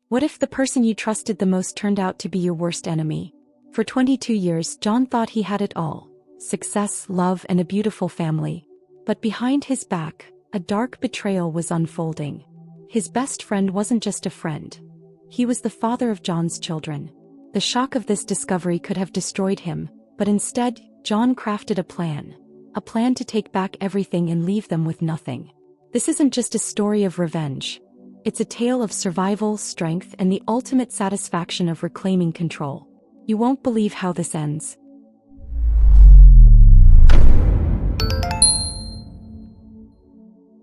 What if the person you trusted the most turned out to be your worst enemy? For 22 years, John thought he had it all: success, love, and a beautiful family. But behind his back, a dark betrayal was unfolding. His best friend wasn't just a friend. He was the father of John's children. The shock of this discovery could have destroyed him, but instead, John crafted a plan. A plan to take back everything and leave them with nothing. This isn't just a story of revenge. It's a tale of survival, strength, and the ultimate satisfaction of reclaiming control. You won't believe how this ends.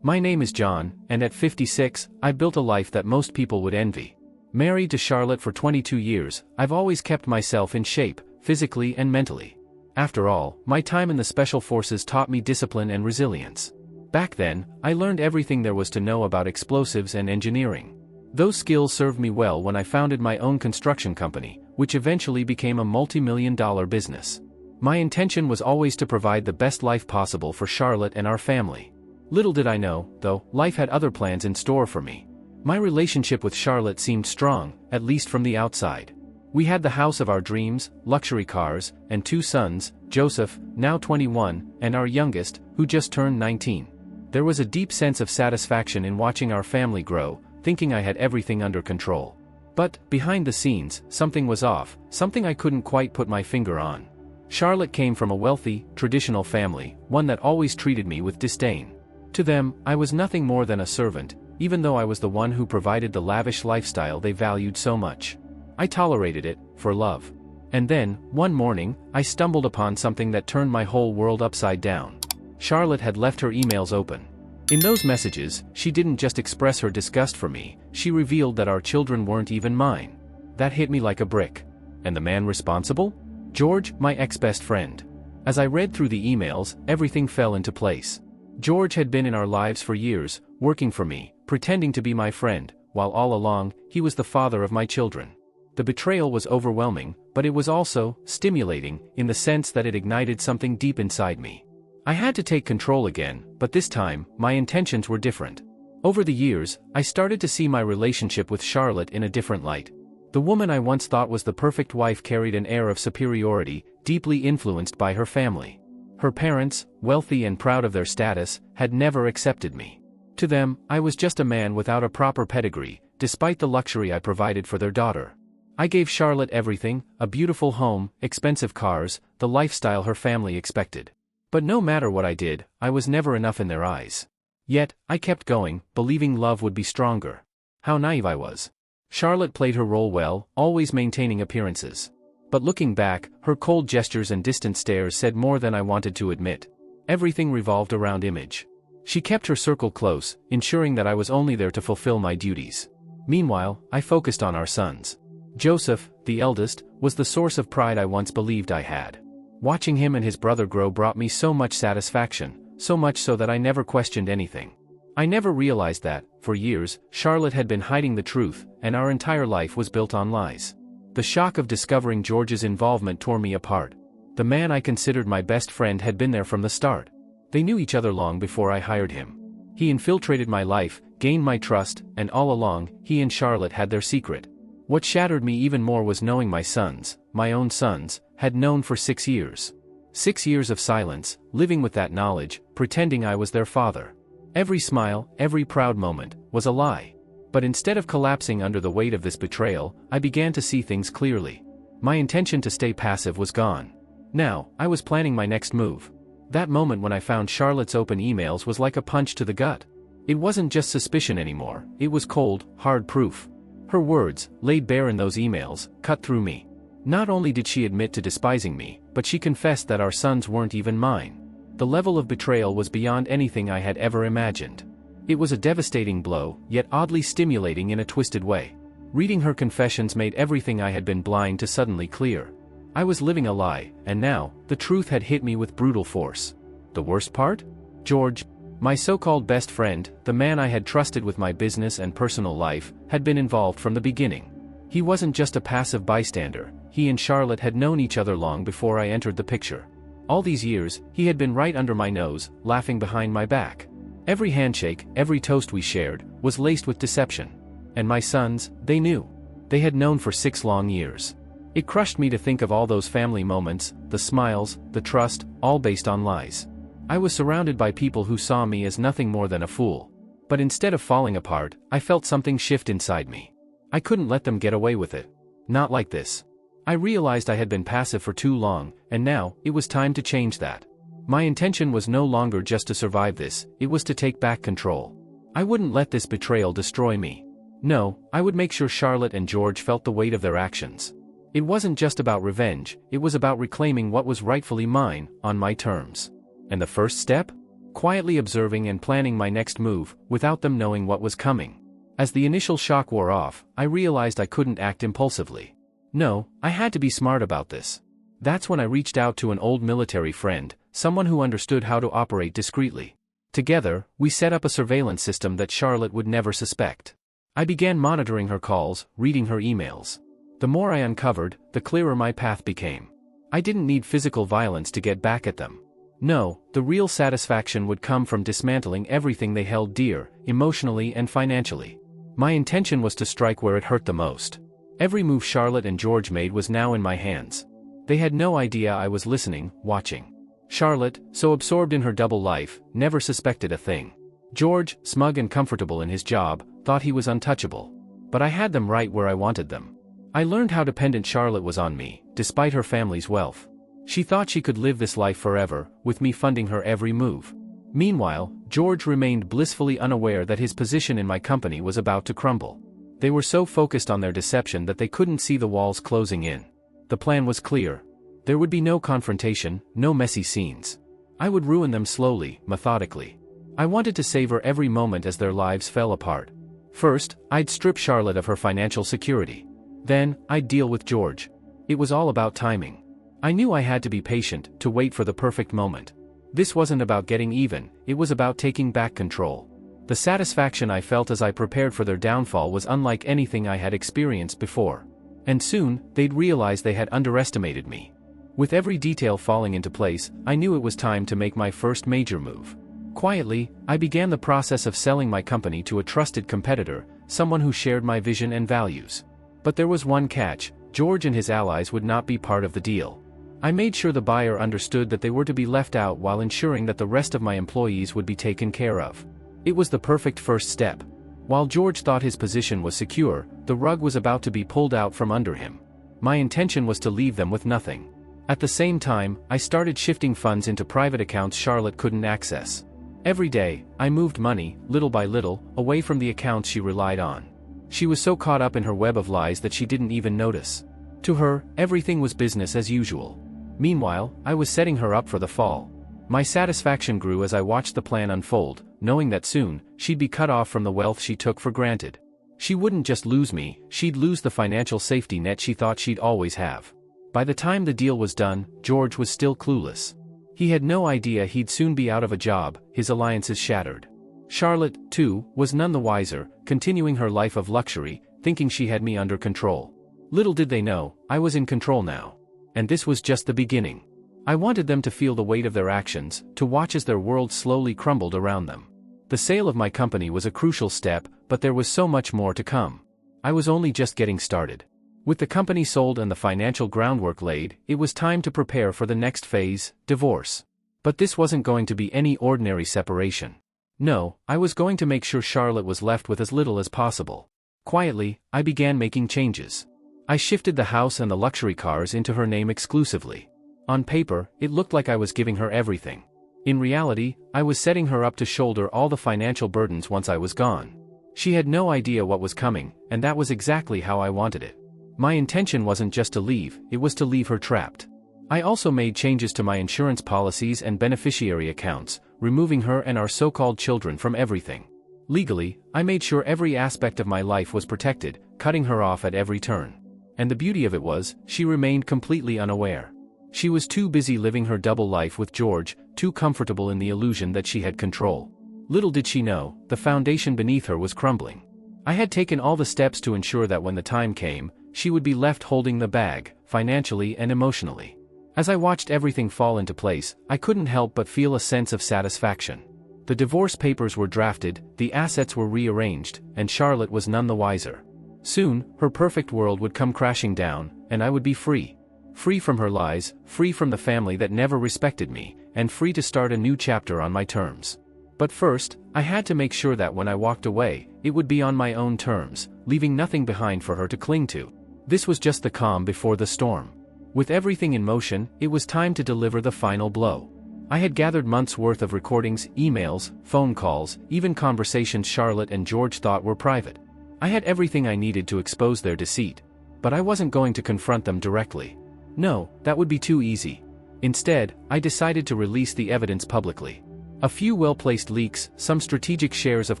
My name is John, and at 56, I built a life that most people would envy. Married to Charlotte for 22 years, I've always kept myself in shape, physically and mentally. After all, my time in the Special Forces taught me discipline and resilience. Back then, I learned everything there was to know about explosives and engineering. Those skills served me well when I founded my own construction company, which eventually became a multi-million-dollar business. My intention was always to provide the best life possible for Charlotte and our family. Little did I know, though, life had other plans in store for me. My relationship with Charlotte seemed strong, at least from the outside. We had the house of our dreams, luxury cars, and 2 sons, Joseph, now 21, and our youngest, who just turned 19. There was a deep sense of satisfaction in watching our family grow, thinking I had everything under control. But, behind the scenes, something was off, something I couldn't quite put my finger on. Charlotte came from a wealthy, traditional family, one that always treated me with disdain. To them, I was nothing more than a servant, even though I was the one who provided the lavish lifestyle they valued so much. I tolerated it, for love. And then, one morning, I stumbled upon something that turned my whole world upside down. Charlotte had left her emails open. In those messages, she didn't just express her disgust for me, she revealed that our children weren't even mine. That hit me like a brick. And the man responsible? George, my ex-best friend. As I read through the emails, everything fell into place. George had been in our lives for years, working for me, pretending to be my friend, while all along, he was the father of my children. The betrayal was overwhelming, but it was also stimulating, in the sense that it ignited something deep inside me. I had to take control again, but this time, my intentions were different. Over the years, I started to see my relationship with Charlotte in a different light. The woman I once thought was the perfect wife carried an air of superiority, deeply influenced by her family. Her parents, wealthy and proud of their status, had never accepted me. To them, I was just a man without a proper pedigree, despite the luxury I provided for their daughter. I gave Charlotte everything: a beautiful home, expensive cars, the lifestyle her family expected. But no matter what I did, I was never enough in their eyes. Yet, I kept going, believing love would be stronger. How naive I was. Charlotte played her role well, always maintaining appearances. But looking back, her cold gestures and distant stares said more than I wanted to admit. Everything revolved around image. She kept her circle close, ensuring that I was only there to fulfill my duties. Meanwhile, I focused on our sons. Joseph, the eldest, was the source of pride I once believed I had. Watching him and his brother grow brought me so much satisfaction, so much so that I never questioned anything. I never realized that, for years, Charlotte had been hiding the truth, and our entire life was built on lies. The shock of discovering George's involvement tore me apart. The man I considered my best friend had been there from the start. They knew each other long before I hired him. He infiltrated my life, gained my trust, and all along, he and Charlotte had their secret. What shattered me even more was knowing my sons, my own sons, had known for 6 years. 6 years of silence, living with that knowledge, pretending I was their father. Every smile, every proud moment, was a lie. But instead of collapsing under the weight of this betrayal, I began to see things clearly. My intention to stay passive was gone. Now, I was planning my next move. That moment when I found Charlotte's open emails was like a punch to the gut. It wasn't just suspicion anymore, it was cold, hard proof. Her words, laid bare in those emails, cut through me. Not only did she admit to despising me, but she confessed that our sons weren't even mine. The level of betrayal was beyond anything I had ever imagined. It was a devastating blow, yet oddly stimulating in a twisted way. Reading her confessions made everything I had been blind to suddenly clear. I was living a lie, and now, the truth had hit me with brutal force. The worst part? George, my so-called best friend, the man I had trusted with my business and personal life, had been involved from the beginning. He wasn't just a passive bystander, he and Charlotte had known each other long before I entered the picture. All these years, he had been right under my nose, laughing behind my back. Every handshake, every toast we shared, was laced with deception. And my sons, they knew. they had known for 6 long years. It crushed me to think of all those family moments, the smiles, the trust, all based on lies. I was surrounded by people who saw me as nothing more than a fool. But instead of falling apart, I felt something shift inside me. I couldn't let them get away with it. Not like this. I realized I had been passive for too long, and now, it was time to change that. My intention was no longer just to survive this, it was to take back control. I wouldn't let this betrayal destroy me. No, I would make sure Charlotte and George felt the weight of their actions. It wasn't just about revenge, it was about reclaiming what was rightfully mine, on my terms. And the first step? Quietly observing and planning my next move, without them knowing what was coming. As the initial shock wore off, I realized I couldn't act impulsively. No, I had to be smart about this. That's when I reached out to an old military friend, someone who understood how to operate discreetly. Together, we set up a surveillance system that Charlotte would never suspect. I began monitoring her calls, reading her emails. The more I uncovered, the clearer my path became. I didn't need physical violence to get back at them. No, the real satisfaction would come from dismantling everything they held dear, emotionally and financially. My intention was to strike where it hurt the most. Every move Charlotte and George made was now in my hands. They had no idea I was listening, watching. Charlotte, so absorbed in her double life, never suspected a thing. George, smug and comfortable in his job, thought he was untouchable. But I had them right where I wanted them. I learned how dependent Charlotte was on me, despite her family's wealth. She thought she could live this life forever, with me funding her every move. Meanwhile, George remained blissfully unaware that his position in my company was about to crumble. They were so focused on their deception that they couldn't see the walls closing in. The plan was clear. There would be no confrontation, no messy scenes. I would ruin them slowly, methodically. I wanted to savor every moment as their lives fell apart. First, I'd strip Charlotte of her financial security. Then, I'd deal with George. It was all about timing. I knew I had to be patient, to wait for the perfect moment. This wasn't about getting even, it was about taking back control. The satisfaction I felt as I prepared for their downfall was unlike anything I had experienced before. And soon, they'd realize they had underestimated me. With every detail falling into place, I knew it was time to make my first major move. Quietly, I began the process of selling my company to a trusted competitor, someone who shared my vision and values. But there was one catch: George and his allies would not be part of the deal. I made sure the buyer understood that they were to be left out while ensuring that the rest of my employees would be taken care of. It was the perfect first step. While George thought his position was secure, the rug was about to be pulled out from under him. My intention was to leave them with nothing. At the same time, I started shifting funds into private accounts Charlotte couldn't access. Every day, I moved money, little by little, away from the accounts she relied on. She was so caught up in her web of lies that she didn't even notice. To her, everything was business as usual. Meanwhile, I was setting her up for the fall. My satisfaction grew as I watched the plan unfold, knowing that soon, she'd be cut off from the wealth she took for granted. She wouldn't just lose me, she'd lose the financial safety net she thought she'd always have. By the time the deal was done, George was still clueless. He had no idea he'd soon be out of a job, his alliances shattered. Charlotte, too, was none the wiser, continuing her life of luxury, thinking she had me under control. Little did they know, I was in control now. And this was just the beginning. I wanted them to feel the weight of their actions, to watch as their world slowly crumbled around them. The sale of my company was a crucial step, but there was so much more to come. I was only just getting started. With the company sold and the financial groundwork laid, it was time to prepare for the next phase, divorce. But this wasn't going to be any ordinary separation. No, I was going to make sure Charlotte was left with as little as possible. Quietly, I began making changes. I shifted the house and the luxury cars into her name exclusively. On paper, it looked like I was giving her everything. In reality, I was setting her up to shoulder all the financial burdens once I was gone. She had no idea what was coming, and that was exactly how I wanted it. My intention wasn't just to leave, it was to leave her trapped. I also made changes to my insurance policies and beneficiary accounts, removing her and our so-called children from everything. Legally, I made sure every aspect of my life was protected, cutting her off at every turn. And the beauty of it was, she remained completely unaware. She was too busy living her double life with George, too comfortable in the illusion that she had control. Little did she know, the foundation beneath her was crumbling. I had taken all the steps to ensure that when the time came, she would be left holding the bag, financially and emotionally. As I watched everything fall into place, I couldn't help but feel a sense of satisfaction. The divorce papers were drafted, the assets were rearranged, and Charlotte was none the wiser. Soon, her perfect world would come crashing down, and I would be free. Free from her lies, free from the family that never respected me, and free to start a new chapter on my terms. But first, I had to make sure that when I walked away, it would be on my own terms, leaving nothing behind for her to cling to. This was just the calm before the storm. With everything in motion, it was time to deliver the final blow. I had gathered months' worth of recordings, emails, phone calls, even conversations Charlotte and George thought were private. I had everything I needed to expose their deceit. But I wasn't going to confront them directly. No, that would be too easy. Instead, I decided to release the evidence publicly. A few well-placed leaks, some strategic shares of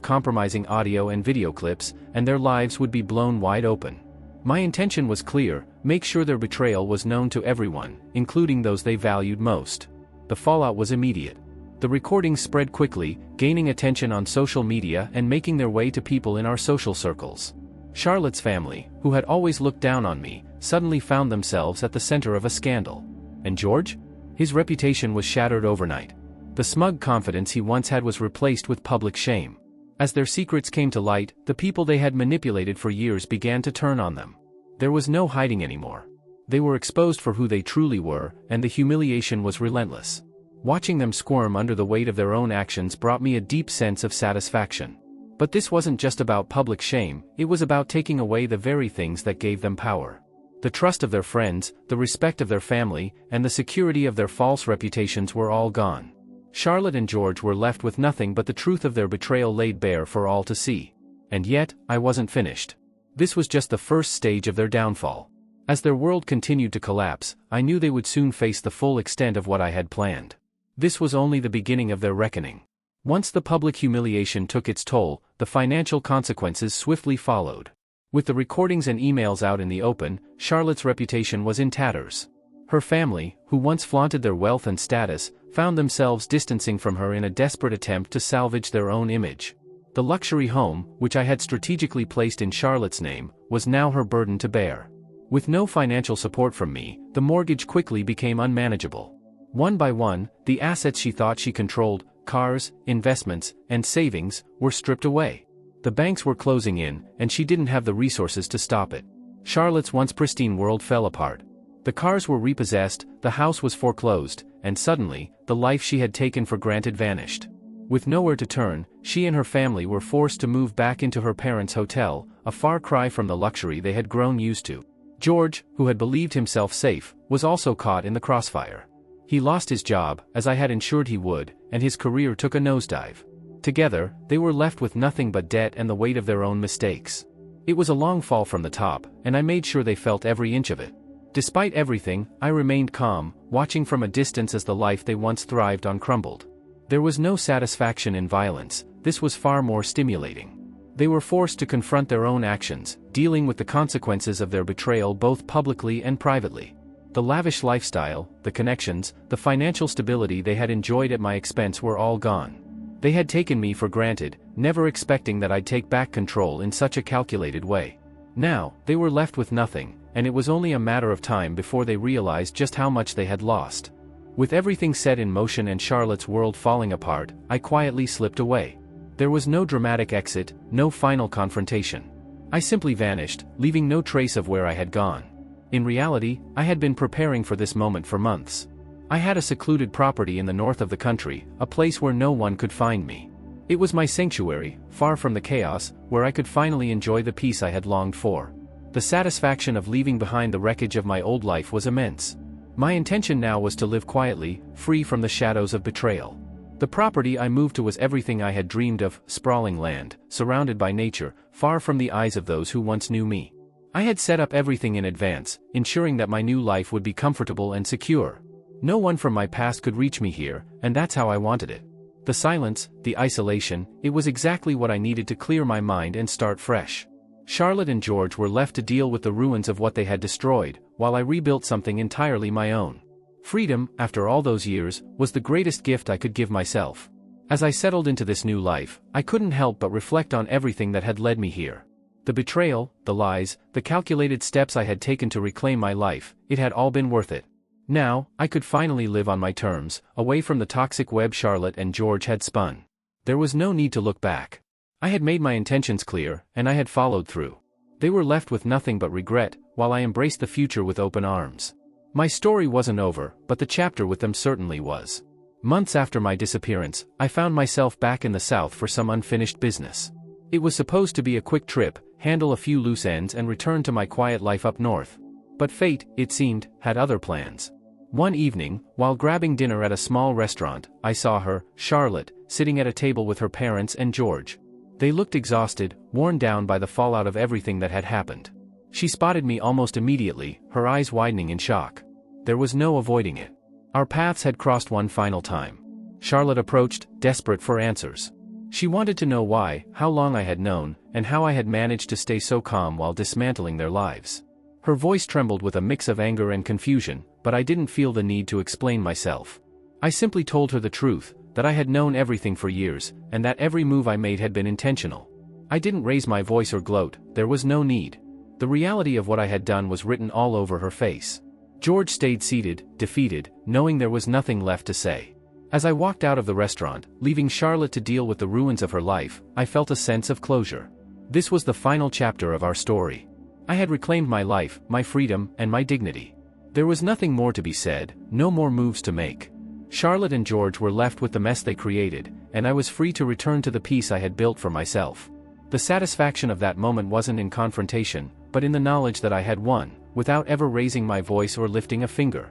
compromising audio and video clips, and their lives would be blown wide open. My intention was clear: make sure their betrayal was known to everyone, including those they valued most. The fallout was immediate. The recordings spread quickly, gaining attention on social media and making their way to people in our social circles. Charlotte's family, who had always looked down on me, suddenly found themselves at the center of a scandal. And George? His reputation was shattered overnight. The smug confidence he once had was replaced with public shame. As their secrets came to light, the people they had manipulated for years began to turn on them. There was no hiding anymore. They were exposed for who they truly were, and the humiliation was relentless. Watching them squirm under the weight of their own actions brought me a deep sense of satisfaction. But this wasn't just about public shame, it was about taking away the very things that gave them power. The trust of their friends, the respect of their family, and the security of their false reputations were all gone. Charlotte and George were left with nothing but the truth of their betrayal laid bare for all to see. And yet, I wasn't finished. This was just the first stage of their downfall. As their world continued to collapse, I knew they would soon face the full extent of what I had planned. This was only the beginning of their reckoning. Once the public humiliation took its toll, the financial consequences swiftly followed. With the recordings and emails out in the open, Charlotte's reputation was in tatters. Her family, who once flaunted their wealth and status, found themselves distancing from her in a desperate attempt to salvage their own image. The luxury home, which I had strategically placed in Charlotte's name, was now her burden to bear. With no financial support from me, the mortgage quickly became unmanageable. One by one, the assets she thought she controlled, cars, investments, and savings, were stripped away. The banks were closing in, and she didn't have the resources to stop it. Charlotte's once pristine world fell apart. The cars were repossessed, the house was foreclosed, and suddenly, the life she had taken for granted vanished. With nowhere to turn, she and her family were forced to move back into her parents' hotel, a far cry from the luxury they had grown used to. George, who had believed himself safe, was also caught in the crossfire. He lost his job, as I had ensured he would, and his career took a nosedive. Together, they were left with nothing but debt and the weight of their own mistakes. It was a long fall from the top, and I made sure they felt every inch of it. Despite everything, I remained calm, watching from a distance as the life they once thrived on crumbled. There was no satisfaction in violence, this was far more stimulating. They were forced to confront their own actions, dealing with the consequences of their betrayal both publicly and privately. The lavish lifestyle, the connections, the financial stability they had enjoyed at my expense were all gone. They had taken me for granted, never expecting that I'd take back control in such a calculated way. Now, they were left with nothing, and it was only a matter of time before they realized just how much they had lost. With everything set in motion and Charlotte's world falling apart, I quietly slipped away. There was no dramatic exit, no final confrontation. I simply vanished, leaving no trace of where I had gone. In reality, I had been preparing for this moment for months. I had a secluded property in the north of the country, a place where no one could find me. It was my sanctuary, far from the chaos, where I could finally enjoy the peace I had longed for. The satisfaction of leaving behind the wreckage of my old life was immense. My intention now was to live quietly, free from the shadows of betrayal. The property I moved to was everything I had dreamed of: sprawling land, surrounded by nature, far from the eyes of those who once knew me. I had set up everything in advance, ensuring that my new life would be comfortable and secure. No one from my past could reach me here, and that's how I wanted it. The silence, the isolation, it was exactly what I needed to clear my mind and start fresh. Charlotte and George were left to deal with the ruins of what they had destroyed, while I rebuilt something entirely my own. Freedom, after all those years, was the greatest gift I could give myself. As I settled into this new life, I couldn't help but reflect on everything that had led me here. The betrayal, the lies, the calculated steps I had taken to reclaim my life, it had all been worth it. Now, I could finally live on my terms, away from the toxic web Charlotte and George had spun. There was no need to look back. I had made my intentions clear, and I had followed through. They were left with nothing but regret, while I embraced the future with open arms. My story wasn't over, but the chapter with them certainly was. Months after my disappearance, I found myself back in the South for some unfinished business. It was supposed to be a quick trip, handle a few loose ends and return to my quiet life up north. But fate, it seemed, had other plans. One evening, while grabbing dinner at a small restaurant, I saw her, Charlotte, sitting at a table with her parents and George. They looked exhausted, worn down by the fallout of everything that had happened. She spotted me almost immediately, her eyes widening in shock. There was no avoiding it. Our paths had crossed one final time. Charlotte approached, desperate for answers. She wanted to know why, how long I had known, and how I had managed to stay so calm while dismantling their lives. Her voice trembled with a mix of anger and confusion, but I didn't feel the need to explain myself. I simply told her the truth, that I had known everything for years, and that every move I made had been intentional. I didn't raise my voice or gloat, there was no need. The reality of what I had done was written all over her face. George stayed seated, defeated, knowing there was nothing left to say. As I walked out of the restaurant, leaving Charlotte to deal with the ruins of her life, I felt a sense of closure. This was the final chapter of our story. I had reclaimed my life, my freedom, and my dignity. There was nothing more to be said, no more moves to make. Charlotte and George were left with the mess they created, and I was free to return to the peace I had built for myself. The satisfaction of that moment wasn't in confrontation, but in the knowledge that I had won, without ever raising my voice or lifting a finger.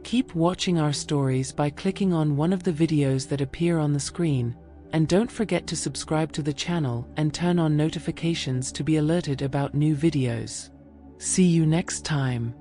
Keep watching our stories by clicking on one of the videos that appear on the screen, and don't forget to subscribe to the channel and turn on notifications to be alerted about new videos. See you next time.